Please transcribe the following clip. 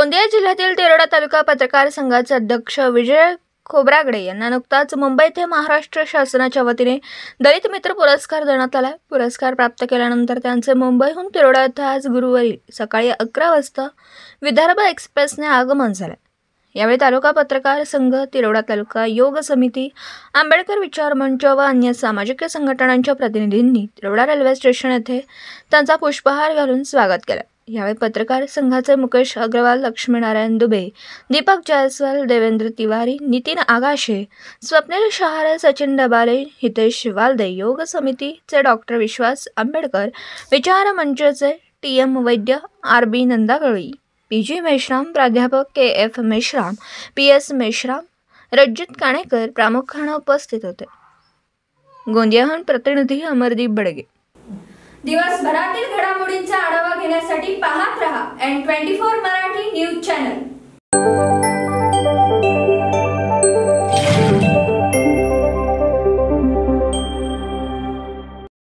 गोंदिया जिल्ह्यातील तिरोडा तालुका पत्रकार संघाचे अध्यक्ष विजय खोब्रागडे यांना नुकताच मुंबई येथे महाराष्ट्र शासनाच्या वतीने दलित मित्र पुरस्कार देण्यात आला। पुरस्कार प्राप्त केल्यानंतर त्यांचे मुंबईहून तिरोडा येथे आज गुरुवारी सकाळी 11 वाजता विदर्भ एक्सप्रेसने आगमन झाले। यावेळी तालुका पत्रकार संघ, तिरोडा तालुका योग समिती, आंबेडकर विचार मंच व अन्य सामाजिक संघटनांच्या प्रतिनिधींनी तिरोडा रेल्वे स्टेशन येथे त्यांचा पुष्पहार घालून स्वागत केले। यावेळी पत्रकार संघाचे मुकेश अग्रवाल, लक्ष्मीनारायण दुबे, दीपक जायसवाल, देवेंद्र तिवारी, नितीन आगाशे, स्वप्नील शहारे, सचिन डबाले, हितेश वालदे, योग समितीचे डॉक्टर विश्वास आंबेडकर, विचार मंचचे TM वैद्य, RB नंदागळी, PG मेश्राम, प्राध्यापक KF मेश्राम, PS मेश्राम, रज्जित काणेकर प्रामुख्याने उपस्थित होते। गोंदियाहून प्रतिनिधी अमरदीप बडगे। दिवसभरातील घडामोडींचा आढावा घेण्यासाठी पाहत रहा N24 मराठी न्यूज चॅनल।